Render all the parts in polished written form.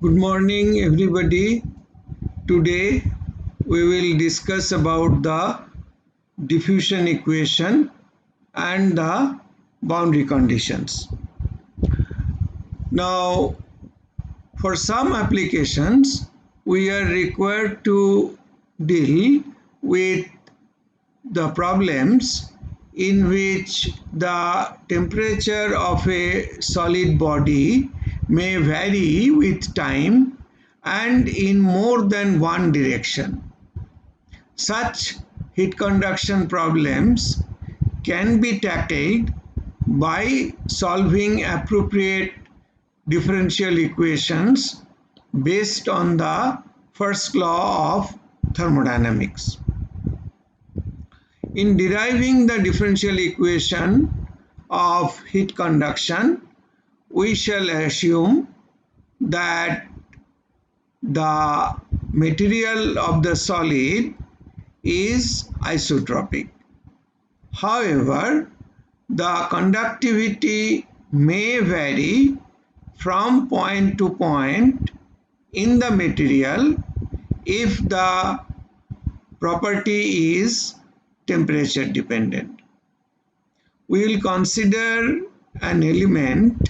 Good morning everybody. Today we will discuss about the diffusion equation and the boundary conditions. Now for some applications we are required to deal with the problems in which the temperature of a solid body may vary with time and in more than one direction. Such heat conduction problems can be tackled by solving appropriate differential equations based on the first law of thermodynamics. In deriving the differential equation of heat conduction, we shall assume that the material of the solid is isotropic. However, the conductivity may vary from point to point in the material if the property is temperature dependent. We will consider an element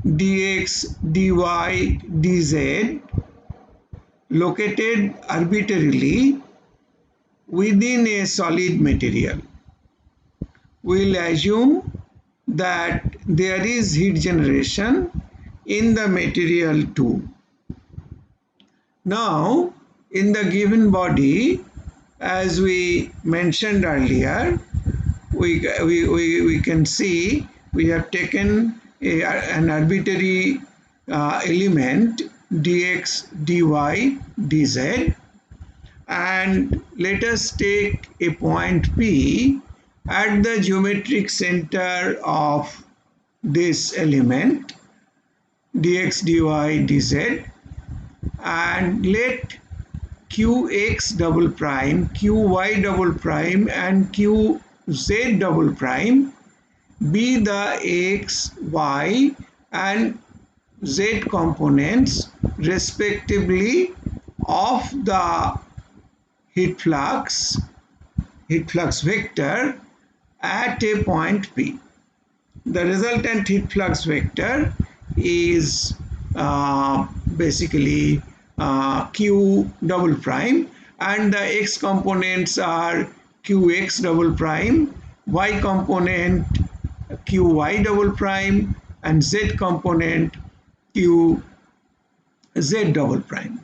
dx, dy, dz located arbitrarily within a solid material. We will assume that there is heat generation in the material too. Now, in the given body, as we mentioned earlier, we can see we have taken an arbitrary element dx, dy, dz, and let us take a point P at the geometric center of this element dx, dy, dz, and let qx double prime, qy double prime and qz double prime be the x, y and z components respectively of the heat flux vector at a point P. The resultant heat flux vector is basically q double prime, and the x components are qx double prime, y component qy double prime and z component qz double prime.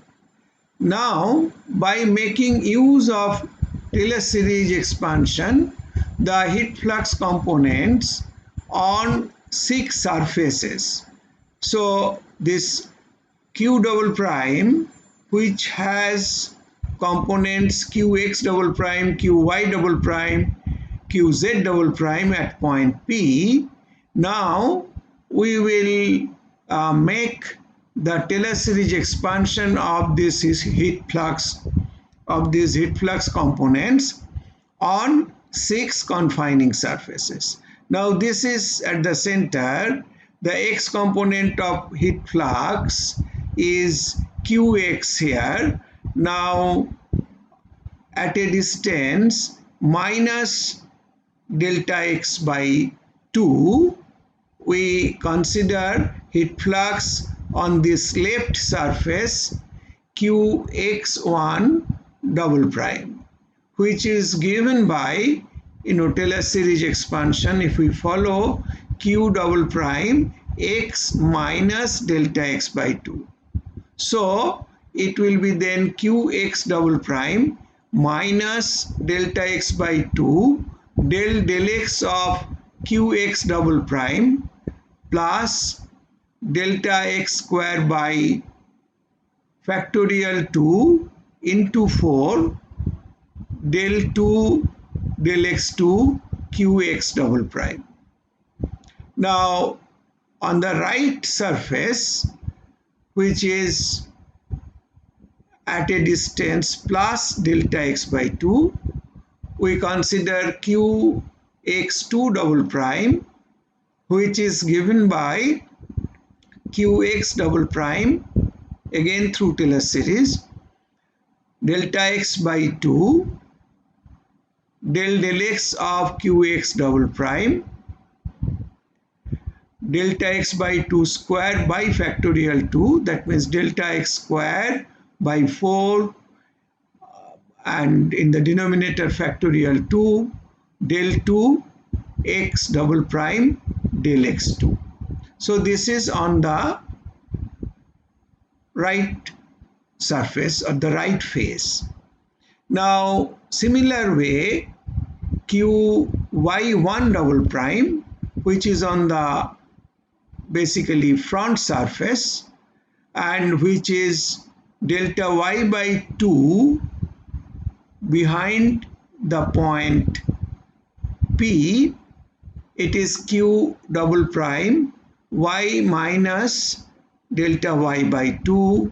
Now, by making use of Taylor series expansion, the heat flux components on 6 surfaces. So this q double prime, which has components qx double prime, qy double prime, qz double prime at point P. Now we will make the Taylor series expansion of this heat flux components on 6 confining surfaces. Now this is at the center. The x component of heat flux is qx here. Now at a distance minus delta x by 2, we consider heat flux on this left surface qx1 double prime, which is given by Taylor series expansion. If we follow q double prime x minus delta x by 2, so it will be then qx double prime minus delta x by 2 del x of qx double prime plus delta x square by factorial 2 into 4 del 2 del x2 qx double prime. Now on the right surface, which is at a distance plus delta x by 2, we consider qx2 double prime, which is given by qx double prime again through Taylor series, delta x by 2 del x of qx double prime delta x by 2 square by factorial 2, that means delta x square by 4 and in the denominator factorial 2 del 2 x double prime del x2. So this is on the right surface or the right face. Now similar way qy1 double prime, which is on the basically front surface and which is delta y by 2 behind the point P, it is q double prime y minus delta y by 2,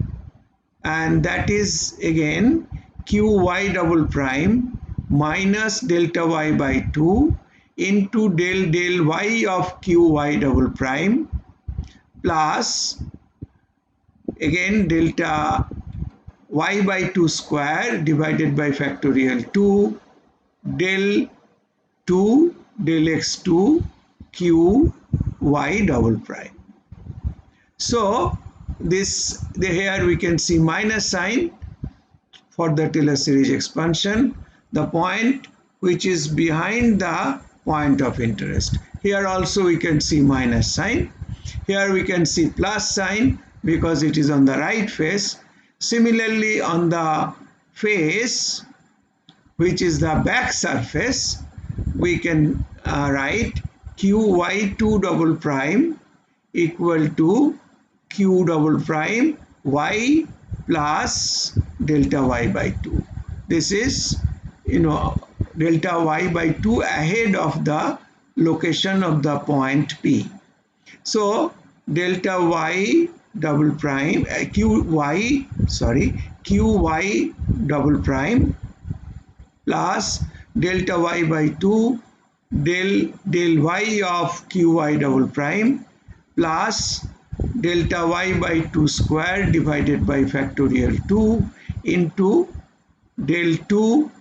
and that is again qy double prime minus delta y by 2 into del y of qy double prime plus again delta y by 2 square divided by factorial 2 del 2 del x2 q y double prime. So this here we can see minus sign for the Taylor series expansion, the point which is behind the point of interest. Here also we can see minus sign. Here we can see plus sign because it is on the right face. Similarly on the face which is the back surface, we can write qy2 double prime equal to q double prime y plus delta y by 2. This is delta y by 2 ahead of the location of the point P. So delta y double prime qy double prime plus delta y by 2 del y of qy double prime plus delta y by 2 square divided by factorial 2 into del 2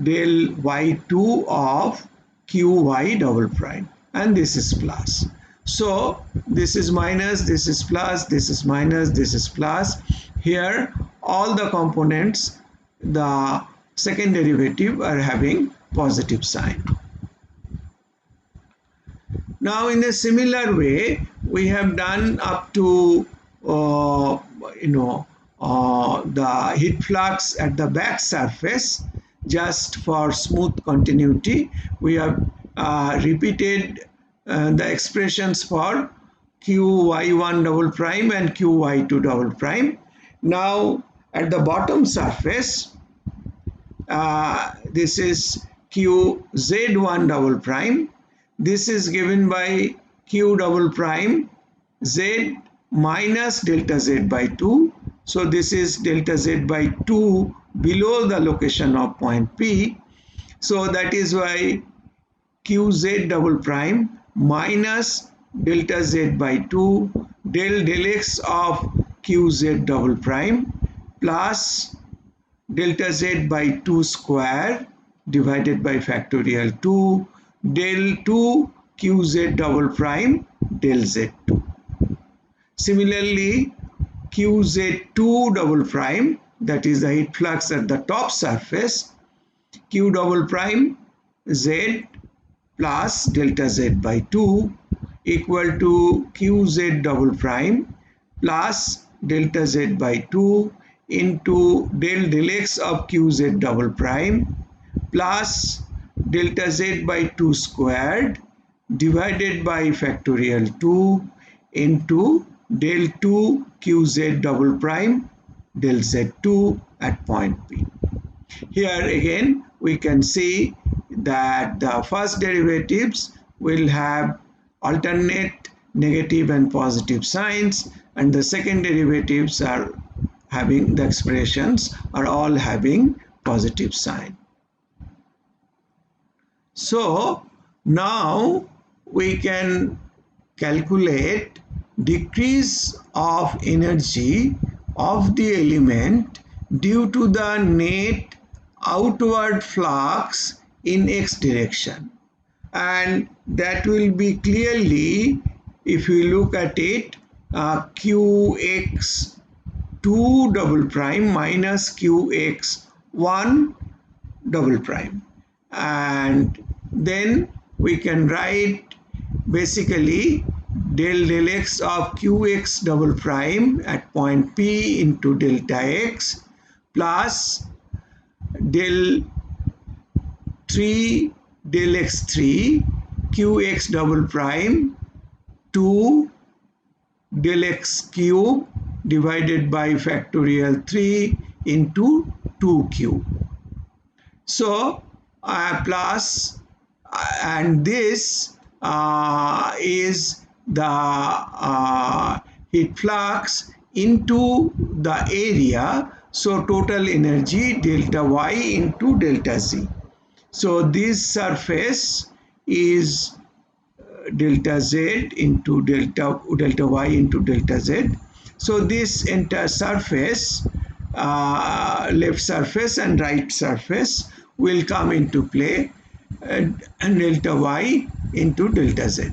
del y2 of qy double prime, and this is plus. So this is minus, this is plus, this is minus, this is plus. Here all the components, the second derivative, are having positive sign. Now in a similar way we have done up to the heat flux at the back surface. Just for smooth continuity, we have repeated the expressions for qy1 double prime and qy2 double prime. Now at the bottom surface, this is qz1 double prime. This is given by q double prime z minus delta z by 2. So this is delta z by 2 below the location of point P. So that is why qz double prime minus delta z by 2 del x of qz double prime plus delta z by 2 square divided by factorial 2 del 2 qz double prime del z2. Similarly, qz2 double prime, that is the heat flux at the top surface, q double prime z plus delta z by 2 equal to qz double prime plus delta z by 2 into del x of qz double prime plus delta z by 2 squared divided by factorial 2 into del 2 qz double prime del z2 at point P. Here again we can see that the first derivatives will have alternate negative and positive signs, and the second derivatives are having, the expressions are all having positive sign. So now we can calculate decrease of energy of the element due to the net outward flux in x direction. And that will be clearly, if you look at it, qx2 double prime minus qx1 double prime. And then we can write basically del x of qx double prime at point P into delta x plus del 3 del x3 qx double prime 2 del x cube divided by factorial 3 into 2q. So plus and this is the heat flux into the area, so total energy delta y into delta z. So this surface is delta z into delta y into delta z. So this entire surface, left surface and right surface, will come into play, and delta y into delta z.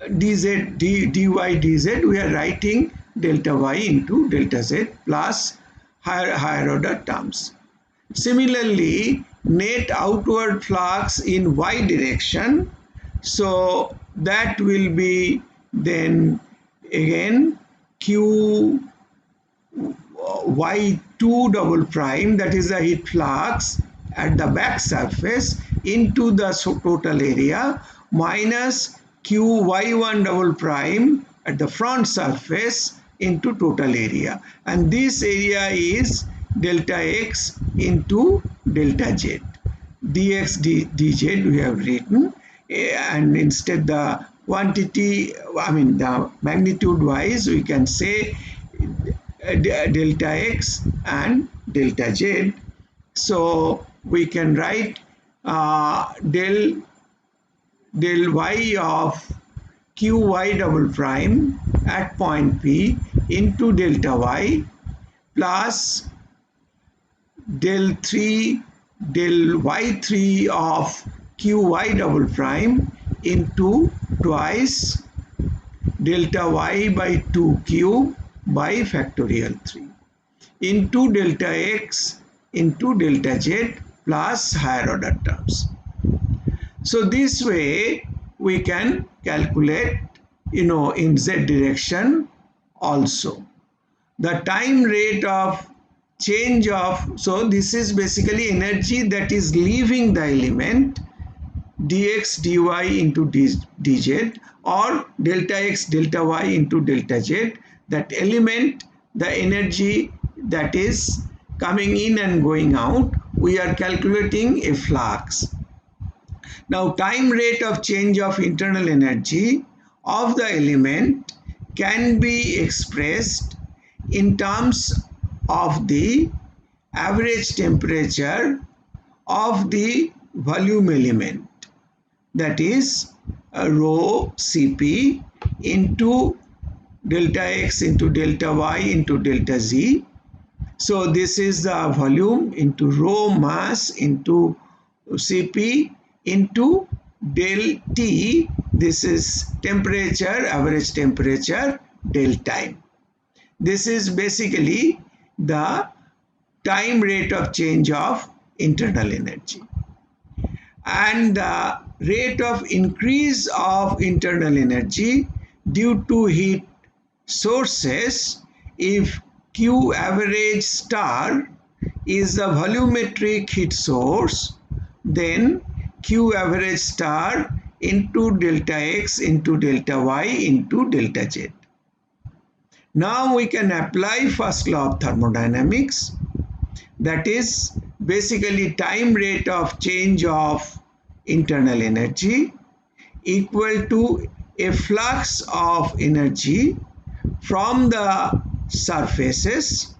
Dz, dy dz, we are writing delta y into delta z plus higher order terms. Similarly, net outward flux in y direction, so that will be then again q y2 double prime, that is the heat flux at the back surface into the total area, minus qy1 double prime at the front surface into total area, and this area is delta x into delta z. Dx dz we have written, and instead the quantity, the magnitude wise, we can say delta x and delta z. So we can write del y of qy double prime at point P into delta y plus del y3 of qy double prime into twice delta y by 2 cube by factorial 3 into delta x into delta z plus higher order terms. So this way we can calculate, in z direction also. The time rate of change of, so this is basically energy that is leaving the element, dx dy into dz, or delta x delta y into delta z, that element, the energy that is coming in and going out, we are calculating a flux. Now time rate of change of internal energy of the element can be expressed in terms of the average temperature of the volume element, that is rho Cp into delta x into delta y into delta z. So this is the volume into rho mass into Cp into del T, this is temperature, average temperature, del time. This is basically the time rate of change of internal energy. And the rate of increase of internal energy due to heat sources, if Q average star is a volumetric heat source, then Q average star into delta x into delta y into delta z. Now we can apply first law of thermodynamics, that is basically time rate of change of internal energy equal to a flux of energy from the surfaces.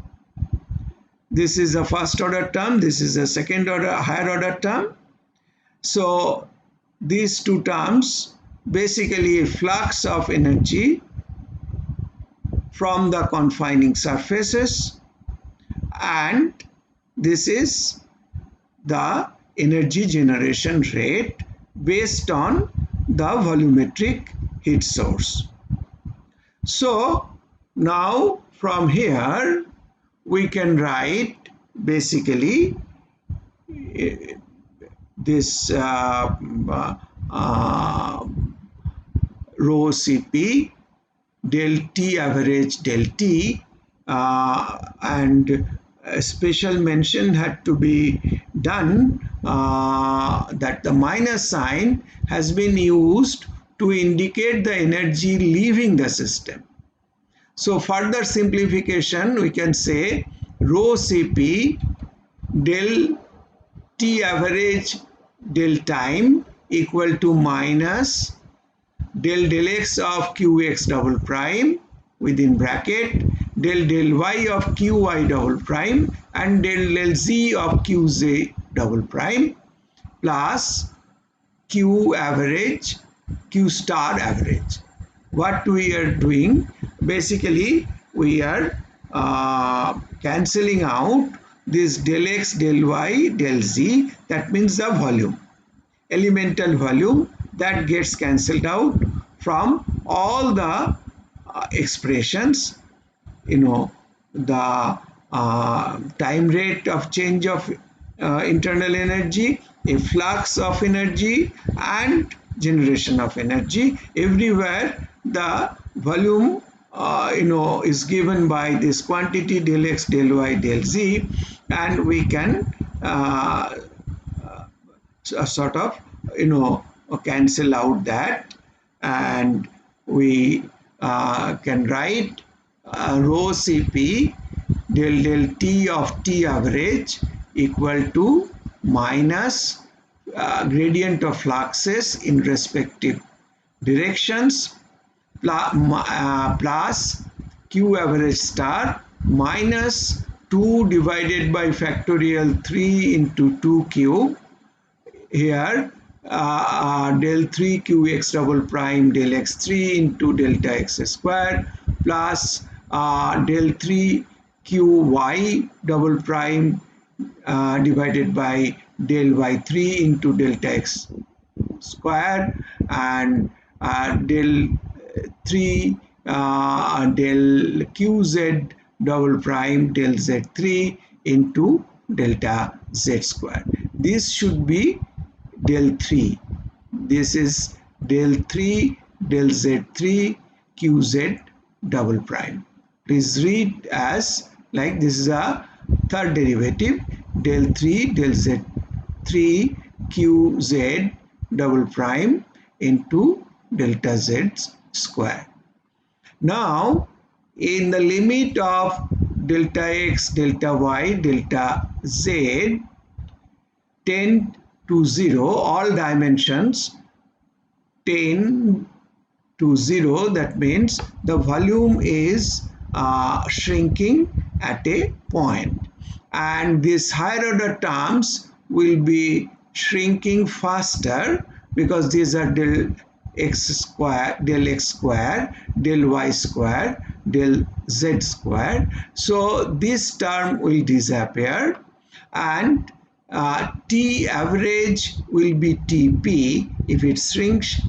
This is a first order term, this is a second order, higher order term. So these two terms, basically a flux of energy from the confining surfaces, and this is the energy generation rate based on the volumetric heat source. So now from here we can write basically this rho Cp del T average del T, and a special mention had to be done that the minus sign has been used to indicate the energy leaving the system. So further simplification, we can say rho Cp del T average del time equal to minus del x of qx double prime within bracket del y of qy double prime and del z of qz double prime plus q average, q star average. What we are doing, basically we are cancelling out this del x, del y, del z, that means the volume, elemental volume, that gets cancelled out from all the expressions, the time rate of change of internal energy, a flux of energy and generation of energy. Everywhere the volume is given by this quantity del x, del y, del z, and we can sort of cancel out that, and we can write rho Cp del T of T average equal to minus gradient of fluxes in respective directions plus Q average star minus 2 divided by factorial 3 into 2 cube. Here del 3 qx double prime del x3 into delta x square plus del 3 qy double prime divided by del y3 into delta x square and del 3 del qz double prime del z3 into delta z square. This should be del 3. This is del 3 del z3 qz double prime. Please read as like this is a third derivative del 3 del z3 qz double prime into delta z square. Now in the limit of delta x, delta y, delta z tend to 0, all dimensions tend to 0, that means the volume is shrinking at a point, and these higher order terms will be shrinking faster because these are del x square, del y square, del z square. So this term will disappear and T average will be Tp if it shrinks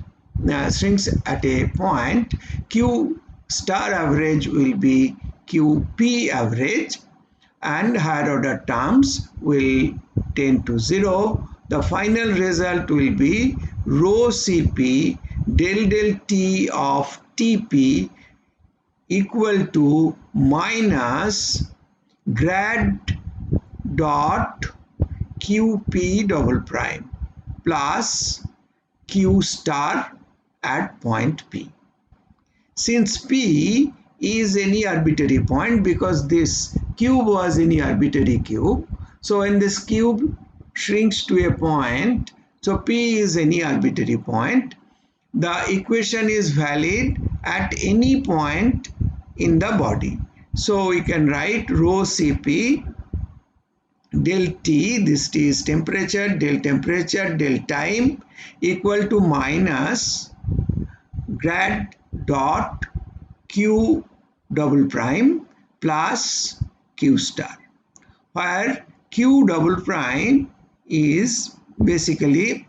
at a point. Q star average will be Qp average, and higher order terms will tend to 0. The final result will be rho Cp del T of Tp equal to minus grad dot Qp double prime plus Q star at point P. Since P is any arbitrary point, because this cube was any arbitrary cube, so when this cube shrinks to a point, so P is any arbitrary point, the equation is valid at any point in the body. So we can write rho Cp del T, this T is temperature, del time equal to minus grad dot Q double prime plus Q star, where Q double prime is basically,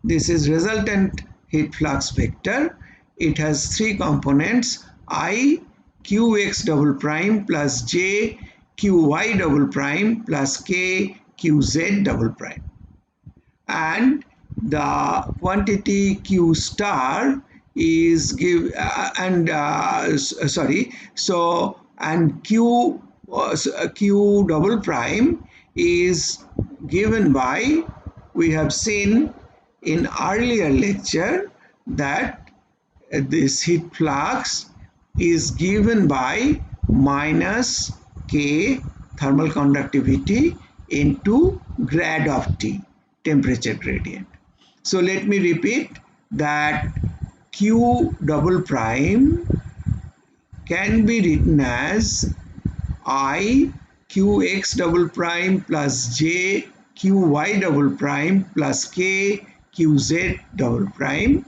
this is resultant heat flux vector. It has three components: I Qx double prime plus J Qy double prime plus K Qz double prime. And the quantity Q star is Q double prime is given by, we have seen in earlier lecture that this heat flux is given by minus K thermal conductivity into grad of T, temperature gradient. So let me repeat that Q double prime can be written as I Qx double prime plus J Qy double prime plus K Qz double prime,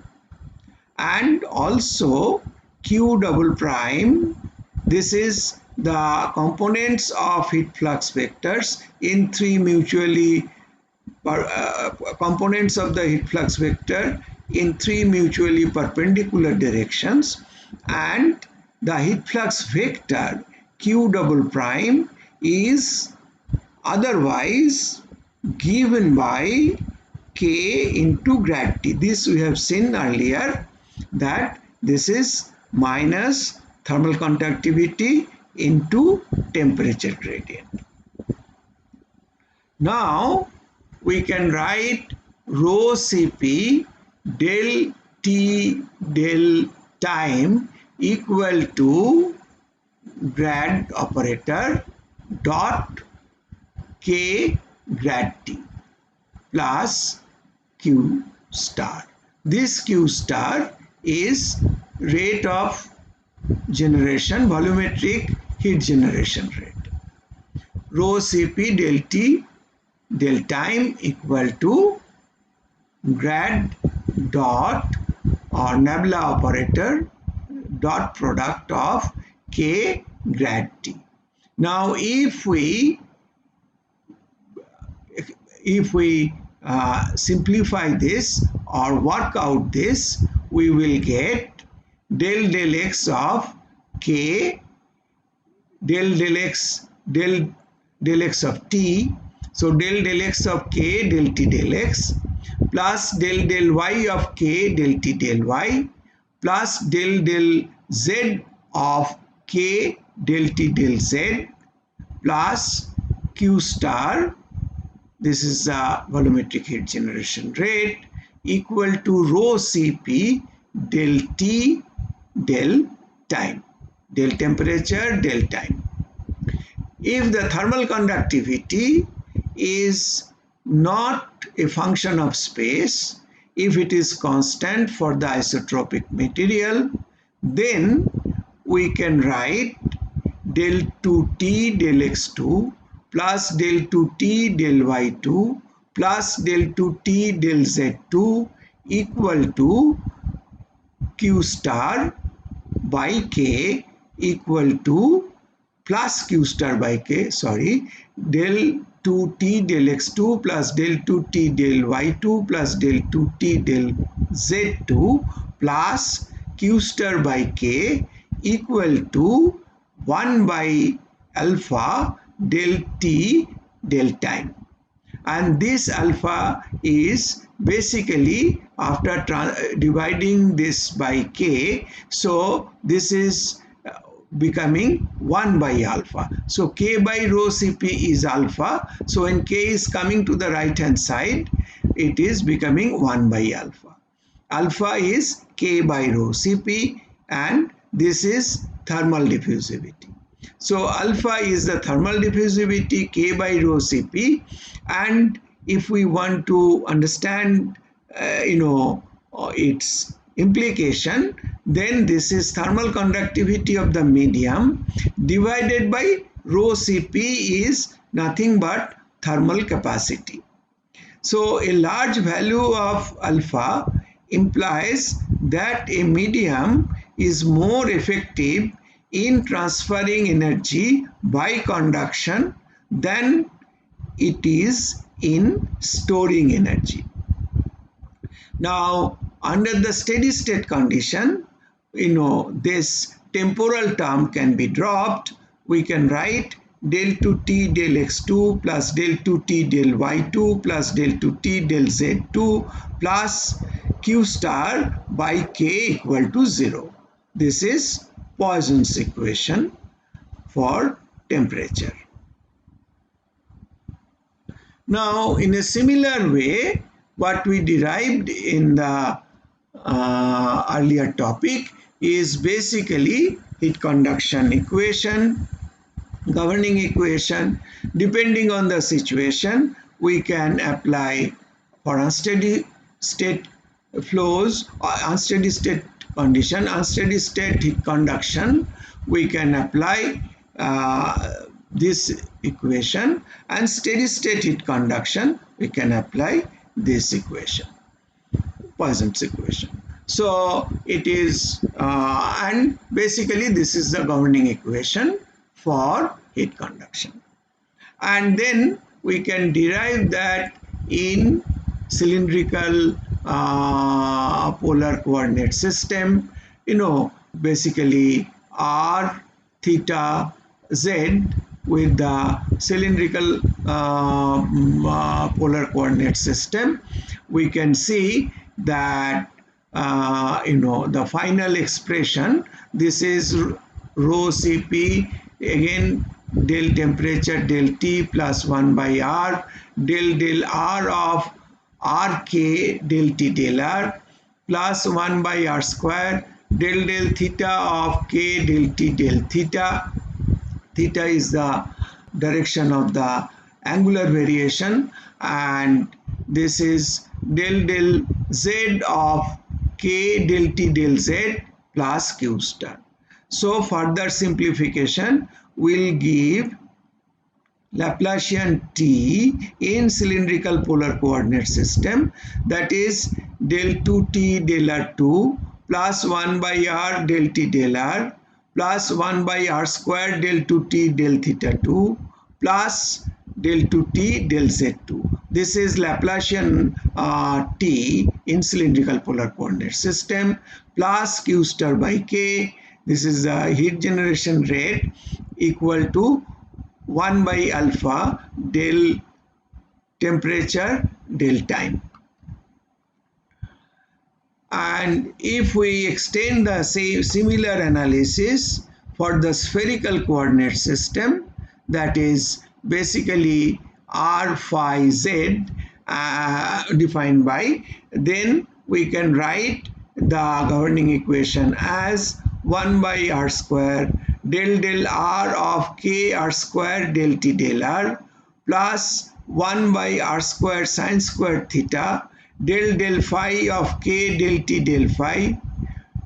and also Q double prime, this is the components of heat flux vectors in three mutually components of the heat flux vector in three mutually perpendicular directions, and the heat flux vector Q double prime is otherwise given by K into grad T. This we have seen earlier, that this is minus thermal conductivity into temperature gradient. Now we can write rho Cp del T del time equal to grad operator dot K grad T plus Q star. This Q star is rate of generation, volumetric heat generation rate. Rho Cp del T del time equal to grad dot or nabla operator dot product of K grad T. Now if we simplify this or work out this, we will get del x of K del x of T. So del x of K del T del x plus del y of K del T del y plus del z of K del T del z plus Q star, this is the volumetric heat generation rate, equal to rho Cp del T del time, del temperature del time. If the thermal conductivity is not a function of space, if it is constant for the isotropic material, then we can write del 2T del x2 plus del 2T del y2 plus del 2T del z2 equal to Q star by K equal to plus Q star by K, del 2T del x2 plus del 2T del y2 plus del 2T del z2 plus Q star by K equal to 1 by alpha del T del time. And this alpha is basically after dividing this by K, so this is becoming 1 by alpha. So K by rho Cp is alpha. So when K is coming to the right hand side, it is becoming 1 by alpha. Alpha is K by rho Cp, and this is thermal diffusivity. So alpha is the thermal diffusivity, K by rho Cp, and if we want to understand its implication, then this is thermal conductivity of the medium divided by rho Cp is nothing but thermal capacity. So a large value of alpha implies that a medium is more effective in transferring energy by conduction than it is in storing energy. Now, under the steady state condition, this temporal term can be dropped. We can write del 2t del x2 plus del 2t del y2 plus del 2t del z2 plus q star by k equal to 0. This is Poisson's equation for temperature. Now, in a similar way, what we derived in the earlier topic is basically heat conduction equation, governing equation. Depending on the situation, we can apply for unsteady state flows or unsteady state condition, unsteady state heat conduction, we can apply this equation, and steady state heat conduction, we can apply this equation, Poisson's equation. So it is, and basically this is the governing equation for heat conduction. And then we can derive that in cylindrical polar coordinate system, basically r, theta, z with the cylindrical polar coordinate system. We can see that the final expression, this is rho Cp, again del temperature del T plus 1 by R, del R of Rk del T del R plus 1 by R square, del theta of K del T del theta. Theta is the direction of the angular variation, and this is del Z of K del T del Z plus Q star. So further simplification will give Laplacian T in cylindrical polar coordinate system, that is del 2T del R2 plus 1 by R del T del R plus 1 by R square del 2T del theta 2 plus del 2T del Z2. This is Laplacian T in cylindrical polar coordinate system plus Q star by K. This is the heat generation rate equal to 1 by alpha del temperature del time. And if we extend the same similar analysis for the spherical coordinate system, that is basically r phi z defined by, then we can write the governing equation as 1 by r square del r of k r square del t del r plus 1 by r square sine square theta del phi of k del t del phi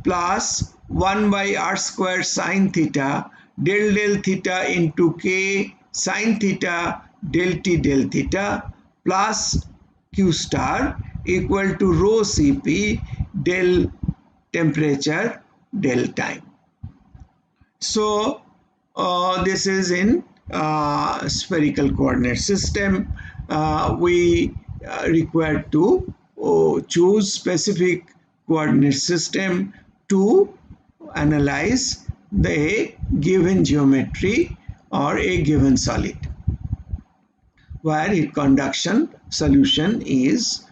plus 1 by r square sine theta del theta into k sine theta del t del theta plus q star equal to rho Cp del temperature del time. So this is in spherical coordinate system. We require to choose specific coordinate system to analyze the given geometry or a given solid, where heat conduction solution is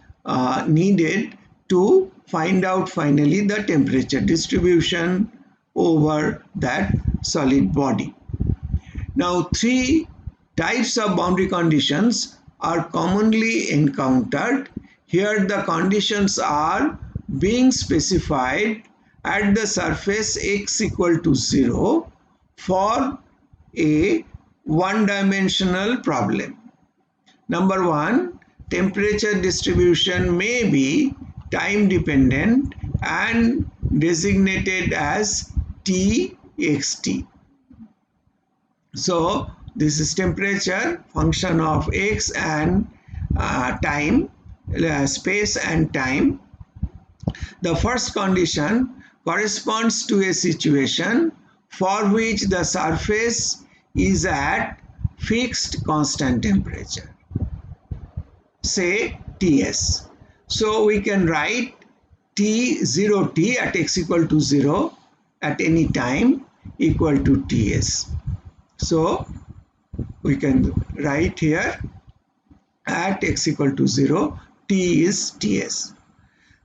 needed to find out finally the temperature distribution over that solid body. Now, three types of boundary conditions are commonly encountered. Here the conditions are being specified at the surface x equal to 0 for a one-dimensional problem. Number one, temperature distribution may be time dependent and designated as Txt. So this is temperature function of x and time, space and time. The first condition corresponds to a situation for which the surface is at fixed constant temperature, say Ts. So we can write T0T at x equal to 0 at any time equal to Ts. So we can write here at x equal to 0, T is Ts.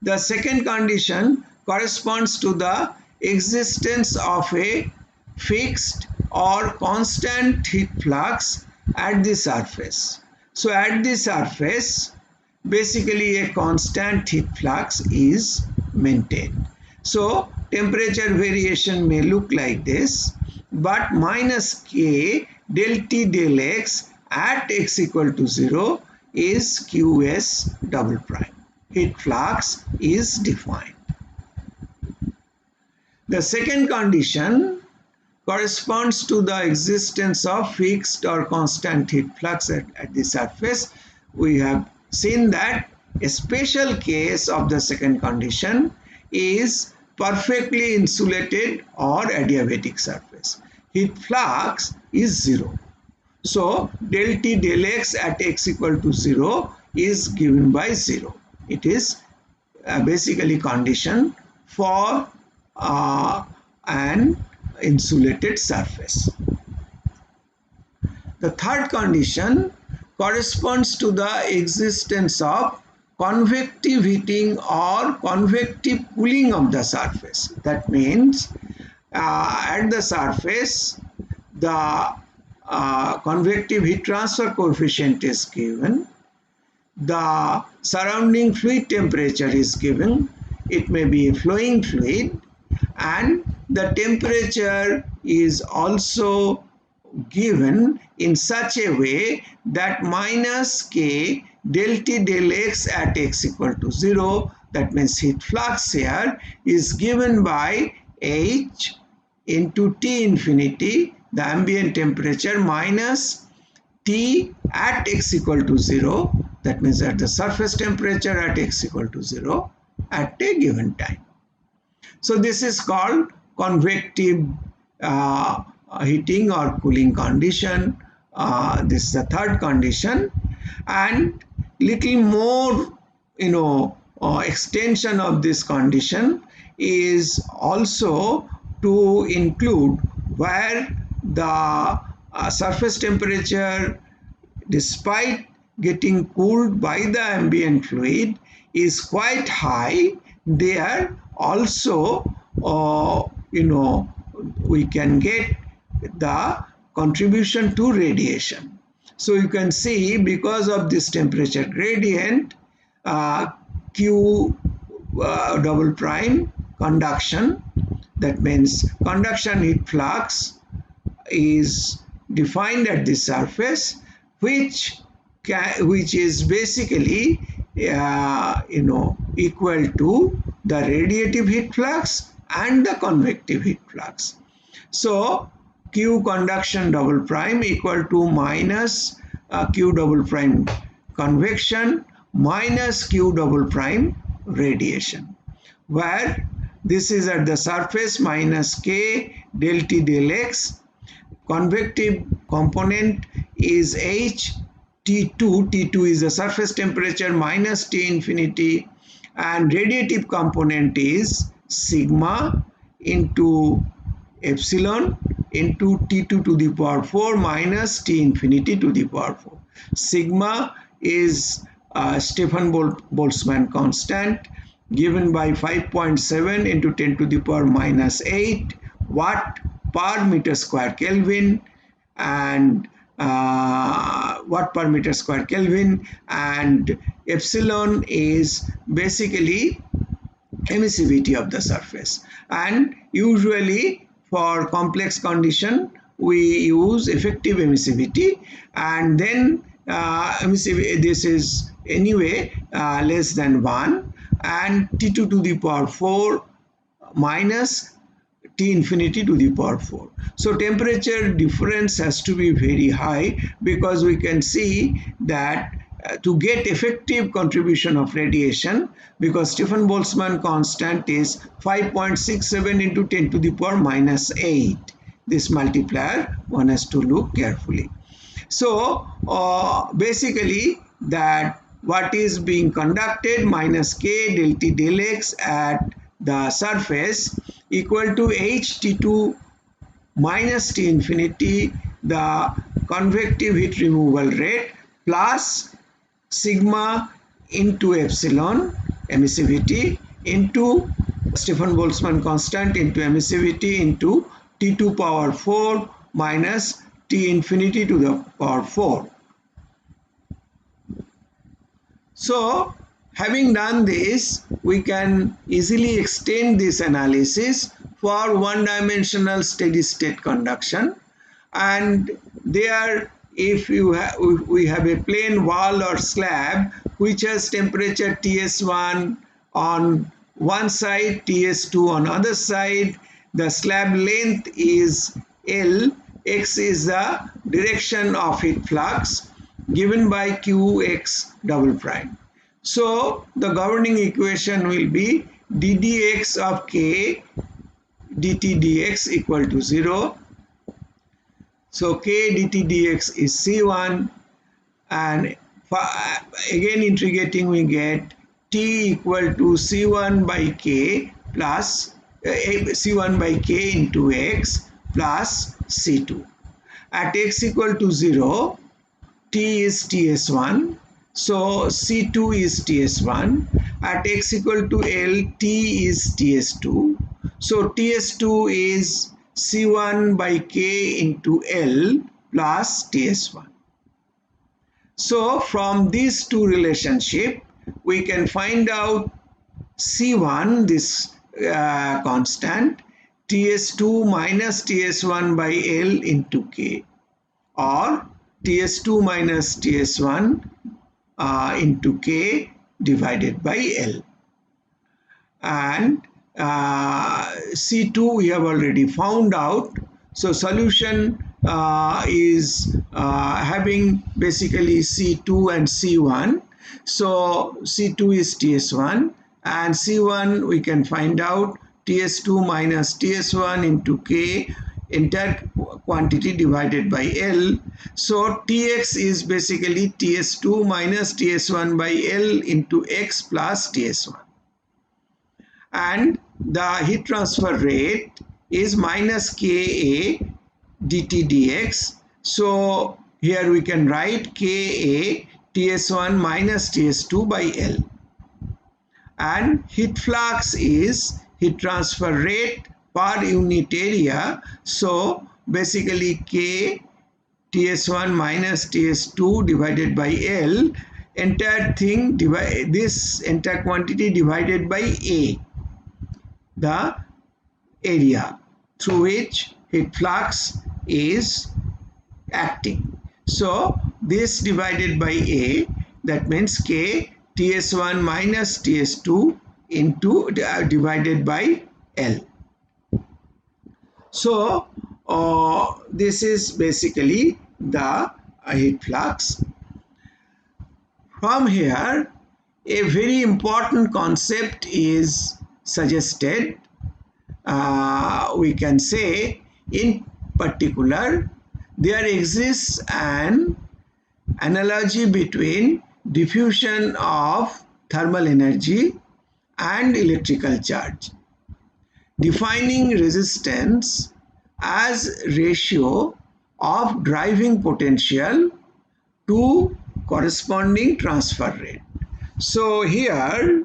The second condition corresponds to the existence of a fixed or constant heat flux at the surface. So at the surface, basically a constant heat flux is maintained. So temperature variation may look like this, but minus K del T del X at x equal to 0 is Qs double prime. Heat flux is defined. The second condition corresponds to the existence of fixed or constant heat flux at the surface. We have seen that a special case of the second condition is perfectly insulated or adiabatic surface. Heat flux is 0. So del T del X at x equal to 0 is given by 0. It is basically condition for an insulated surface. The third condition corresponds to the existence of convective heating or convective cooling of the surface. That means at the surface the convective heat transfer coefficient is given, the surrounding fluid temperature is given, it may be a flowing fluid, and the temperature is also given in such a way that minus K del T del X at x equal to 0, that means heat flux here, is given by H into T infinity, the ambient temperature, minus T at x equal to 0, that means at the surface temperature at x equal to 0 at a given time. So this is called convective heating or cooling condition. This is the third condition, and little more extension of this condition is also to include where the surface temperature, despite getting cooled by the ambient fluid, is quite high. There also we can get the contribution to radiation. So you can see, because of this temperature gradient, Q double prime conduction, that means conduction heat flux, is defined at the surface, which is basically equal to the radiative heat flux and the convective heat flux. So Q conduction double prime equal to minus Q double prime convection minus Q double prime radiation, where this is at the surface minus K del T del X, convective component is H T2, T2 is the surface temperature minus T infinity, and radiative component is sigma into epsilon into T2 to the power 4 minus T infinity to the power 4. Sigma is Stefan Boltzmann constant, given by 5.7 into 10 to the power minus 8 watt per meter square Kelvin, and watt per meter square Kelvin, and epsilon is basically emissivity of the surface. And usually for complex condition we use effective emissivity, and then this is anyway less than 1, and T2 to the power 4 minus T infinity to the power 4. So temperature difference has to be very high, because we can see that to get effective contribution of radiation, because Stefan Boltzmann constant is 5.67 into 10 to the power minus 8. this multiplier, one has to look carefully. So basically that what is being conducted minus K del T del X at the surface equal to HT2 minus T infinity, the convective heat removal rate, plus sigma into epsilon emissivity into Stefan Boltzmann constant into emissivity into T2 power 4 minus T infinity to the power 4. So having done this, we can easily extend this analysis for one-dimensional steady-state conduction, and there if we have a plain wall or slab which has temperature Ts1 on one side, Ts2 on other side, the slab length is L, X is the direction of heat flux given by Qx double prime. So the governing equation will be ddx of K dt dx equal to 0. So K dt dx is C1, and again integrating we get T equal to C1 by K plus C1 by K into X plus C2. At X equal to 0, T is Ts1, so C2 is Ts1. At X equal to L, T is Ts2, so Ts2 is C1 by K into L plus Ts1. So from these two relationships, we can find out C1, this constant, Ts2 minus Ts1 by L into K, or Ts2 minus Ts1 into K divided by L. And C2 we have already found out. So solution is having basically C2 and C1. So C2 is Ts1 and C1 we can find out Ts2 minus Ts1 into K entire quantity divided by L. So Tx is basically Ts2 minus Ts1 by L into X plus Ts1. And the heat transfer rate is minus Ka dt dx. So here we can write Ka Ts1 minus Ts2 by L. And heat flux is heat transfer rate per unit area. So basically K Ts1 minus Ts2 divided by L, entire thing this entire quantity divided by A, the area through which heat flux is acting. So this divided by A, that means K Ts1 minus Ts2 into divided by L. So this is basically the heat flux. From here, a very important concept is suggested. We can say in particular there exists an analogy between diffusion of thermal energy and electrical charge, defining resistance as ratio of driving potential to corresponding transfer rate. So here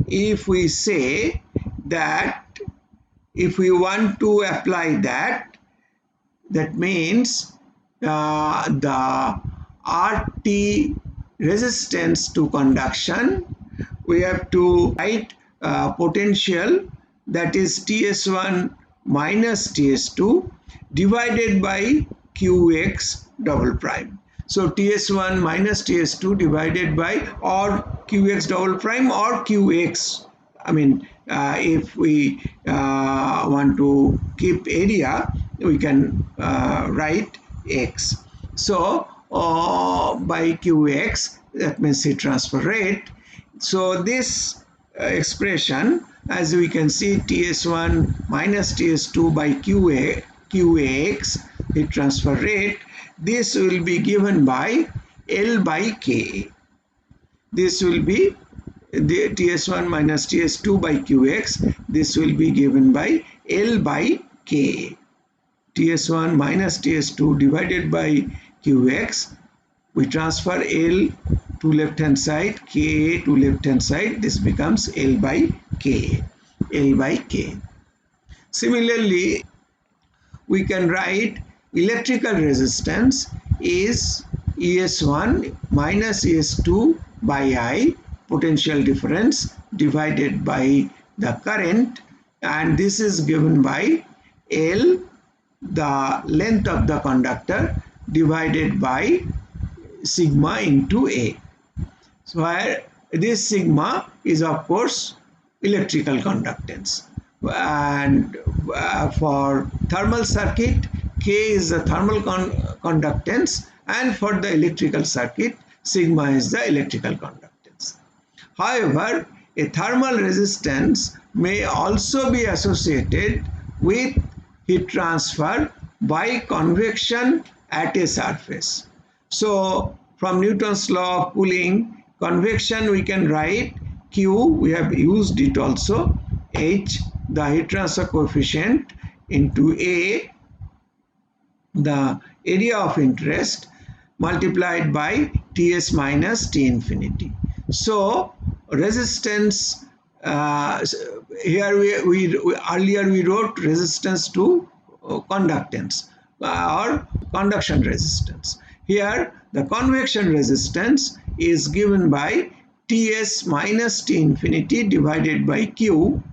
if we say that if we want to apply that, that means the RT resistance to conduction, we have to write potential, that is Ts1 minus Ts2 divided by Qx double prime. So Ts1 minus Ts2 divided by or Qx double prime or Qx. I mean, if we want to keep area, we can write X. So by Qx, that means heat transfer rate. So this expression, as we can see, Ts1 minus Ts2 by Qx Qx, heat transfer rate, this will be given by L by Ka. This will be the Ts1 minus Ts2 by Qx. This will be given by L by Ka. Ts1 minus Ts2 divided by Qx. We transfer L to left hand side, Ka to left hand side. This becomes L by Ka. L by K. Similarly, we can write electrical resistance is Es1 minus Es2 by I, potential difference, divided by the current, and this is given by L, the length of the conductor, divided by sigma into A. So where this sigma is of course electrical conductance, and for thermal circuit K is the thermal conductance, and for the electrical circuit sigma is the electrical conductance. However, a thermal resistance may also be associated with heat transfer by convection at a surface. So from Newton's law of cooling, convection we can write Q, we have used it also, H, the heat transfer coefficient, into A, the area of interest, multiplied by Ts minus T infinity. So resistance, here we earlier we wrote resistance to conductance or conduction resistance. Here the convection resistance is given by Ts minus T infinity divided by Q.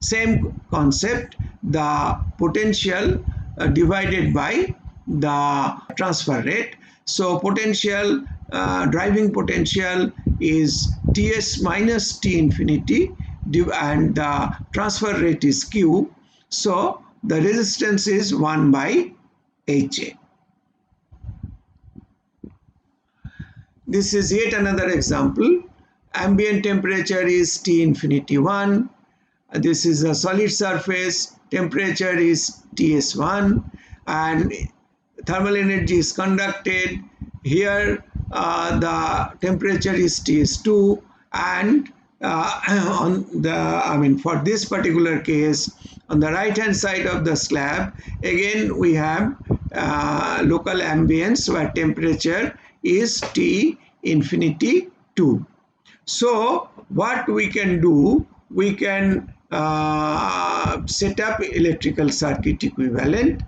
Same concept, the potential divided by the transfer rate. So potential, driving potential is Ts minus T infinity and the transfer rate is Q. So the resistance is 1 by HA. This is yet another example. Ambient temperature is T infinity 1. This is a solid surface. Temperature is Ts1 and thermal energy is conducted. Here the temperature is Ts2, and for this particular case, on the right hand side of the slab, again we have local ambience where temperature is T infinity 2. So what we can do, we can set up electrical circuit equivalent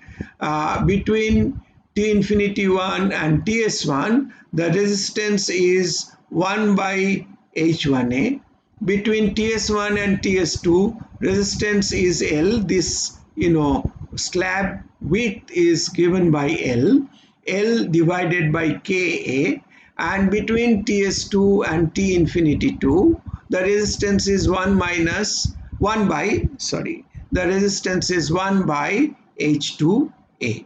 between T infinity 1 and Ts1. The resistance is 1 by H1A. Between Ts1 and Ts2, resistance is L. This slab width is given by L. L divided by Ka, and between Ts2 and T infinity 2, the resistance is 1 by H2A.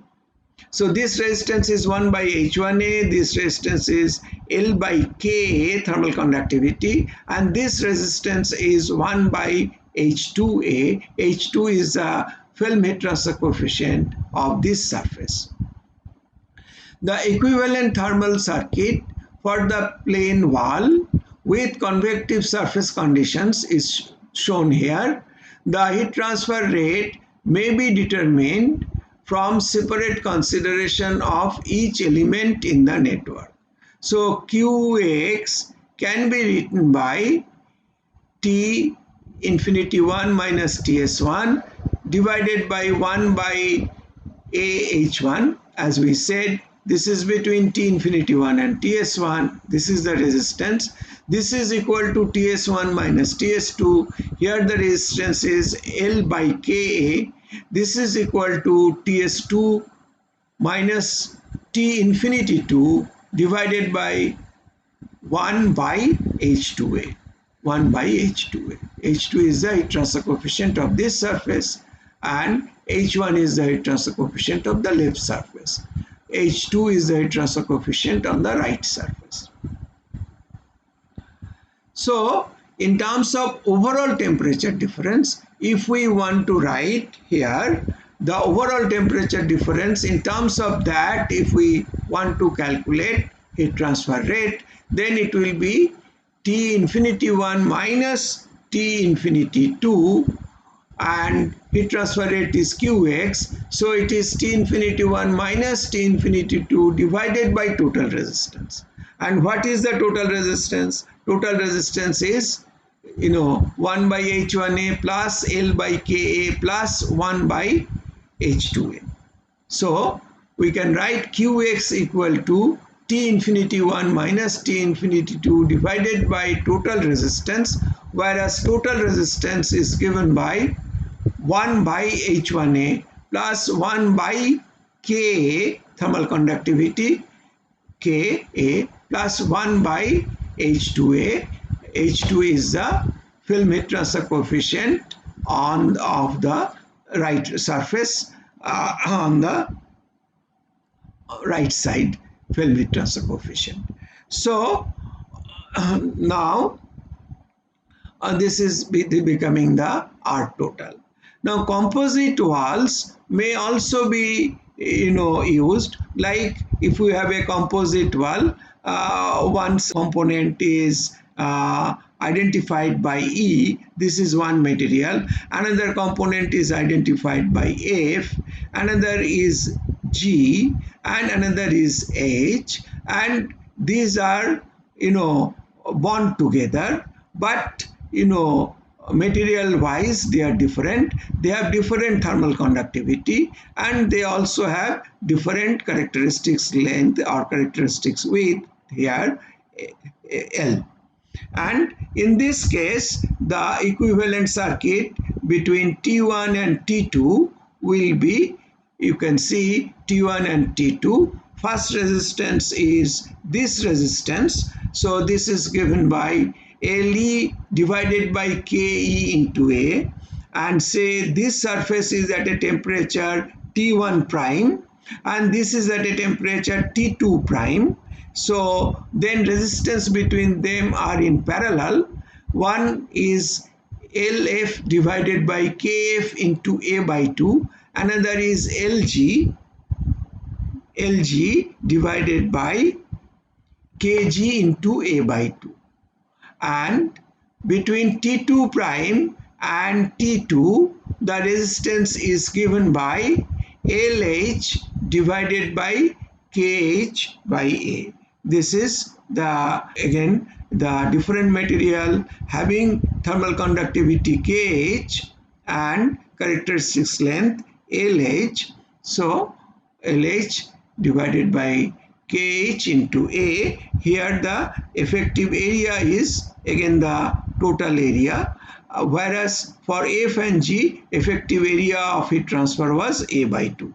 So this resistance is 1 by H1A, this resistance is L by Ka, thermal conductivity, and this resistance is 1 by H2A. H2 is the film heat transfer coefficient of this surface. The equivalent thermal circuit for the plane wall with convective surface conditions is shown here. The heat transfer rate may be determined from separate consideration of each element in the network. So Qx can be written by T infinity 1 minus Ts1 divided by 1 by AH1. As we said, this is between T infinity 1 and Ts1. This is the resistance. This is equal to Ts1 minus Ts2. Here the resistance is L by Ka. This is equal to Ts2 minus T infinity 2 divided by 1 by H2A. 1 by H2A. H2 is the heat transfer coefficient of this surface and H1 is the heat transfer coefficient of the left surface. H2 is the heat transfer coefficient on the right surface. So in terms of overall temperature difference, if we want to write here the overall temperature difference. In terms of that, if we want to calculate heat transfer rate, then it will be T infinity 1 minus T infinity 2, and heat transfer rate is Qx, so it is T infinity 1 minus T infinity 2 divided by total resistance. And what is the total resistance? Total resistance is 1 by H1A plus L by Ka plus 1 by H2A. So we can write Qx equal to T infinity 1 minus T infinity 2 divided by total resistance, whereas total resistance is given by 1 by H1A plus 1 by Ka, thermal conductivity, Ka, plus 1 by H2A. H2 is the film heat transfer coefficient of the right surface, on the right side, film heat transfer coefficient. So now this is becoming the R total. Now composite walls may also be used, like if we have a composite wall, one component is identified by E, this is one material, another component is identified by F, another is G, and another is H, and these are bond together, but material wise they are different. They have different thermal conductivity, and they also have different characteristics length or characteristics width, here L. And in this case, the equivalent circuit between T1 and T2 will be, you can see T1 and T2. First resistance is this resistance, so this is given by LE divided by KE into A, and say this surface is at a temperature T1 prime and this is at a temperature T2 prime. So then resistance between them are in parallel. One is LF divided by KF into A by 2, another is LG divided by kg into A by 2, and between T2 prime and T2 the resistance is given by LH divided by KH by A. This is again the different material having thermal conductivity KH and characteristics length LH. So LH divided by KH into A. Here the effective area is again the total area, whereas for F and G effective area of heat transfer was A by 2.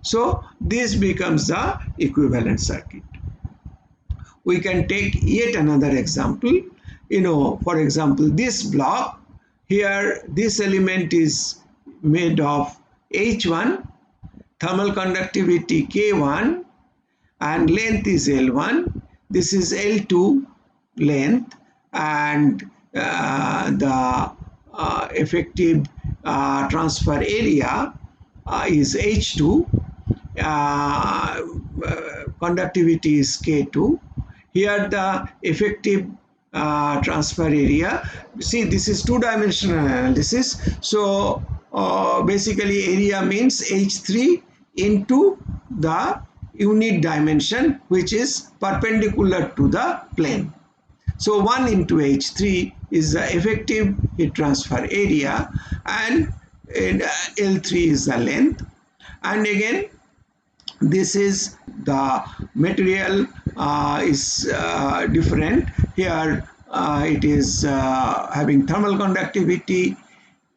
So this becomes the equivalent circuit. We can take yet another example. For example, this block here, this element is made of H1, thermal conductivity K1, and length is L1. This is L2 length, and the effective transfer area is H2. Conductivity is K2. Here the effective transfer area. See, this is two-dimensional analysis. So basically area means H3 into the unit dimension which is perpendicular to the plane. So 1 into H3 is the effective heat transfer area, and L3 is the length. And again, this is the material is different. Here it is having thermal conductivity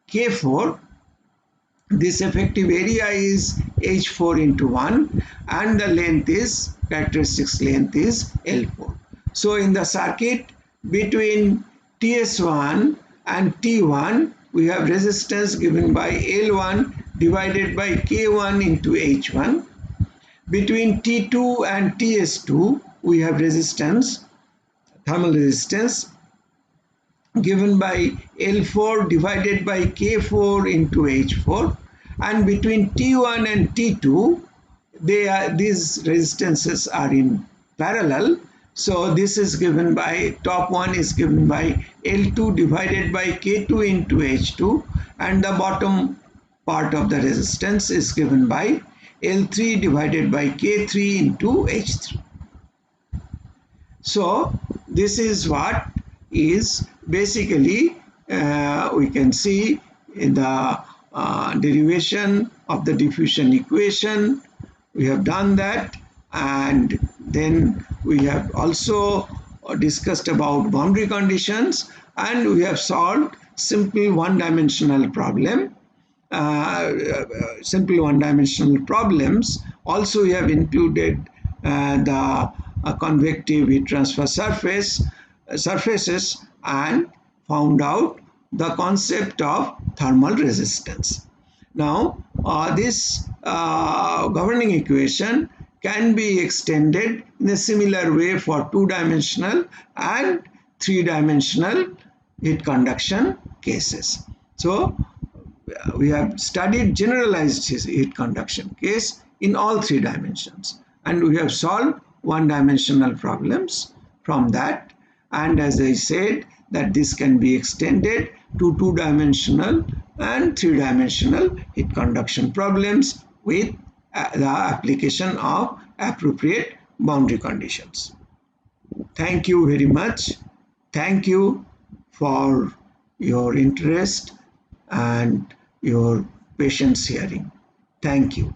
K4. This effective area is H4 into 1, and the length is, characteristics length is L4. So in the circuit between TS1 and T1, we have resistance given by L1 divided by K1 into H1. Between T2 and TS2, we have resistance, thermal resistance, given by L4 divided by K4 into H4. and between T1 and T2 these resistances are in parallel. So this is given by, top one is given by L2 divided by K2 into H2, and the bottom part of the resistance is given by L3 divided by K3 into H3. So this is what is basically we can see in the derivation of the diffusion equation. We have done that, and then we have also discussed about boundary conditions, and we have solved simple one-dimensional problem. Simple one-dimensional problems. Also, we have included the convective heat transfer surfaces, and found out the concept of thermal resistance. Now, this governing equation can be extended in a similar way for two-dimensional and three-dimensional heat conduction cases. So, we have studied generalized heat conduction case in all three dimensions, and we have solved one-dimensional problems from that. And as I said, that this can be extended to two-dimensional and three-dimensional heat conduction problems with the application of appropriate boundary conditions. Thank you very much. Thank you for your interest and your patience hearing. Thank you.